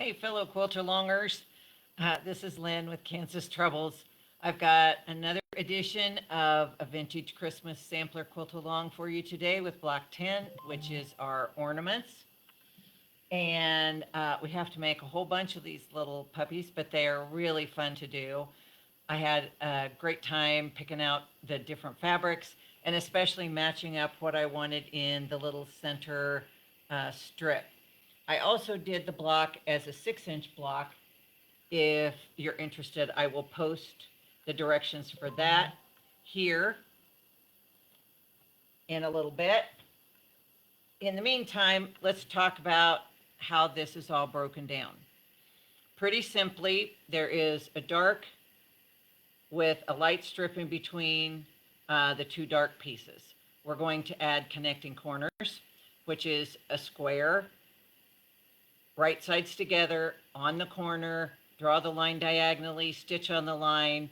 Hey, fellow quilter longers. This is Lynn with Kansas Troubles. I've got another edition of a vintage Christmas sampler quilt along for you today with block 10, which is our ornaments. And we have to make a whole bunch of these little puppies, but they are really fun to do. I had a great time picking out the different fabrics and especially matching up what I wanted in the little center strip. I also did the block as a 6-inch block. If you're interested, I will post the directions for that here in a little bit. In the meantime, let's talk about how this is all broken down. Pretty simply, there is a dark with a light strip in between the two dark pieces. We're going to add connecting corners, which is a square, right sides together on the corner, draw the line diagonally, stitch on the line,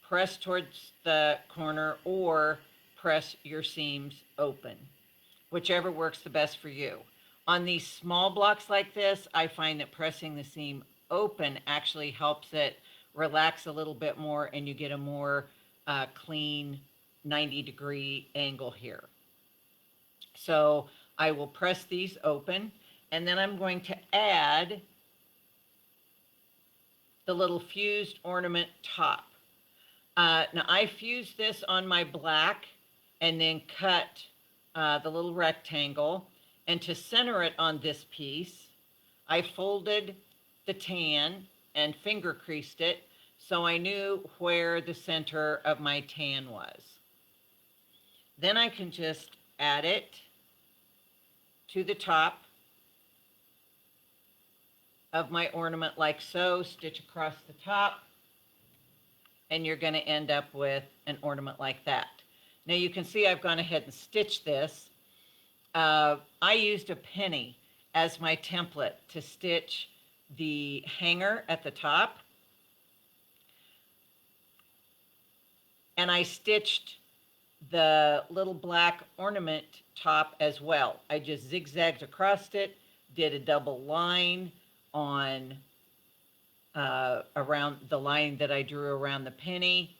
press towards the corner, or press your seams open, whichever works the best for you. On these small blocks like this, I find that pressing the seam open actually helps it relax a little bit more and you get a more clean 90-degree angle here. So I will press these open, and then I'm going to add the little fused ornament top. Now I fused this on my black and then cut the little rectangle, and to center it on this piece, I folded the tan and finger creased it so I knew where the center of my tan was. Then I can just add it to the top of my ornament like so, stitch across the top, and you're going to end up with an ornament like that. Now you can see I've gone ahead and stitched this. I used a penny as my template to stitch the hanger at the top, and I stitched the little black ornament top as well. I just zigzagged across it, did a double line on around the line that I drew around the penny,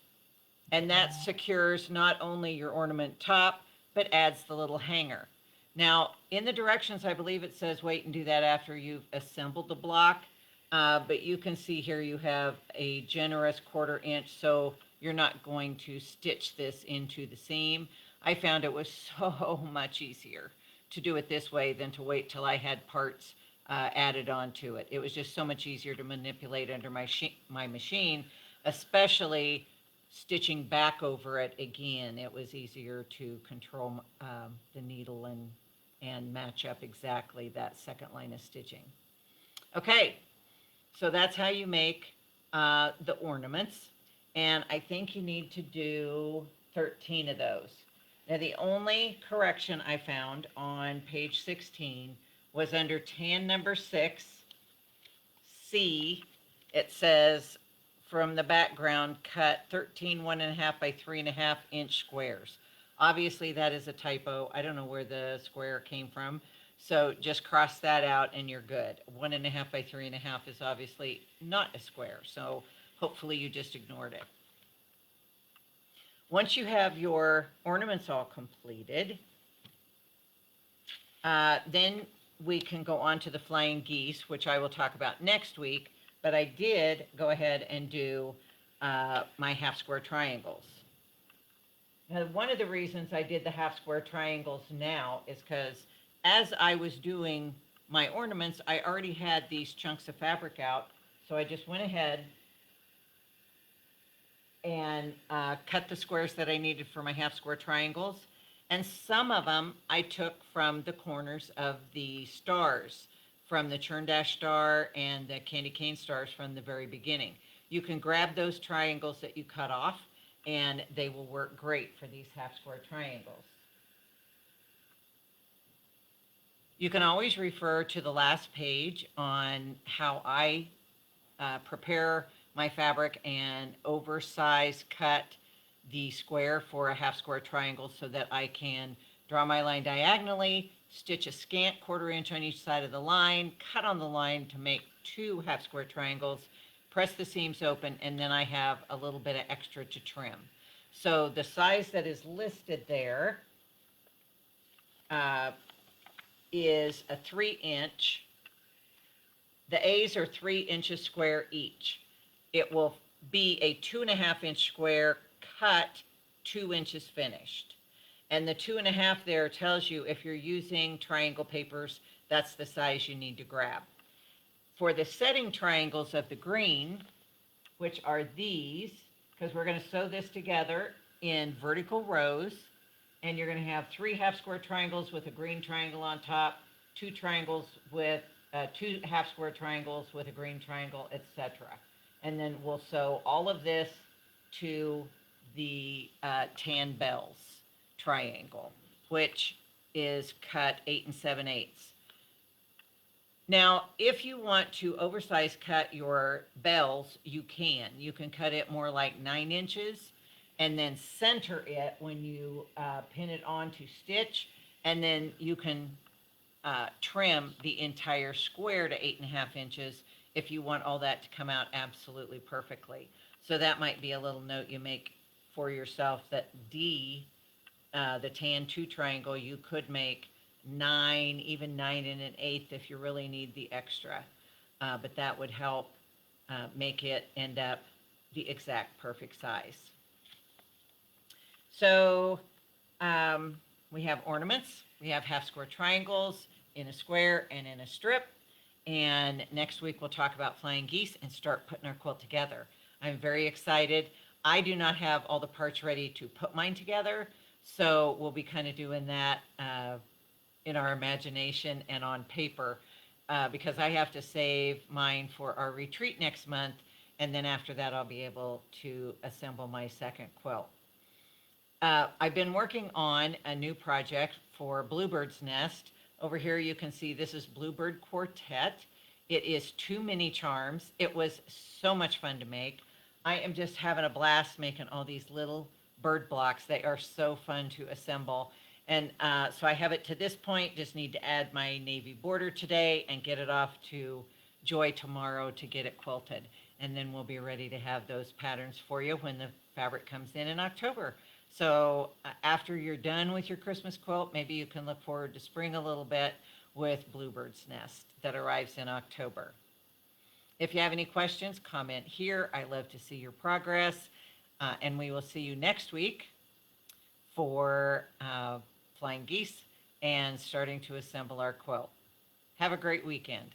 and that secures not only your ornament top but adds the little hanger. Now in the directions I believe it says wait and do that after you've assembled the block, but you can see here you have a generous 1/4 inch, so you're not going to stitch this into the seam. I found it was so much easier to do it this way than to wait till I had parts added onto it. It was just so much easier to manipulate under my machine, especially stitching back over it again. It was easier to control the needle and match up exactly that second line of stitching. Okay, so that's how you make the ornaments, and I think you need to do 13 of those. Now the only correction I found on page 16 was under tan number 6, C. It says from the background cut 13 1.5 by 3.5 inch squares. Obviously that is a typo. I don't know where the square came from, so just cross that out and you're good. 1.5 by 3.5 is obviously not a square, so hopefully you just ignored it. Once you have your ornaments all completed, then we can go on to the flying geese, which I will talk about next week, but I did go ahead and do my half square triangles. Now, one of the reasons I did the half square triangles now is because as I was doing my ornaments, I already had these chunks of fabric out, so I just went ahead and cut the squares that I needed for my half square triangles. And some of them I took from the corners of the stars, from the churn dash star and the candy cane stars from the very beginning. You can grab those triangles that you cut off and they will work great for these half square triangles. You can always refer to the last page on how I prepare my fabric and oversize cut the square for a half square triangle so that I can draw my line diagonally, stitch a scant 1/4 inch on each side of the line, cut on the line to make 2 half square triangles, press the seams open, and then I have a little bit of extra to trim. So the size that is listed there is a 3-inch. The A's are 3 inches square each. It will be a 2.5-inch square cut, 2 inches finished. And the 2.5 there tells you if you're using triangle papers, that's the size you need to grab. For the setting triangles of the green, which are these, because we're going to sew this together in vertical rows, and you're going to have 3 half square triangles with a green triangle on top, 2 triangles with 2 half square triangles with a green triangle, etc. And then we'll sew all of this to the tan bells triangle, which is cut 8 7/8. Now, if you want to oversize cut your bells, you can. You can cut it more like 9 inches and then center it when you pin it on to stitch, and then you can trim the entire square to 8.5 inches if you want all that to come out absolutely perfectly. So that might be a little note you make for yourself, that D, the tan 2 triangle, you could make 9, even 9 1/8 if you really need the extra. But that would help make it end up the exact perfect size. So we have ornaments, we have half square triangles in a square and in a strip. And next week we'll talk about flying geese and start putting our quilt together. I'm very excited. I do not have all the parts ready to put mine together, so we'll be kind of doing that in our imagination and on paper, because I have to save mine for our retreat next month, and then after that I'll be able to assemble my second quilt. I've been working on a new project for Bluebird's Nest. Over here you can see this is Bluebird Quartet. It is 2 mini charms. It was so much fun to make. I am just having a blast making all these little bird blocks. They are so fun to assemble. And so I have it to this point, just need to add my navy border today and get it off to Joy tomorrow to get it quilted. And then we'll be ready to have those patterns for you when the fabric comes in October. So after you're done with your Christmas quilt, maybe you can look forward to spring a little bit with Bluebird's Nest that arrives in October. If you have any questions, comment here. I love to see your progress. And we will see you next week for flying geese and starting to assemble our quilt. Have a great weekend.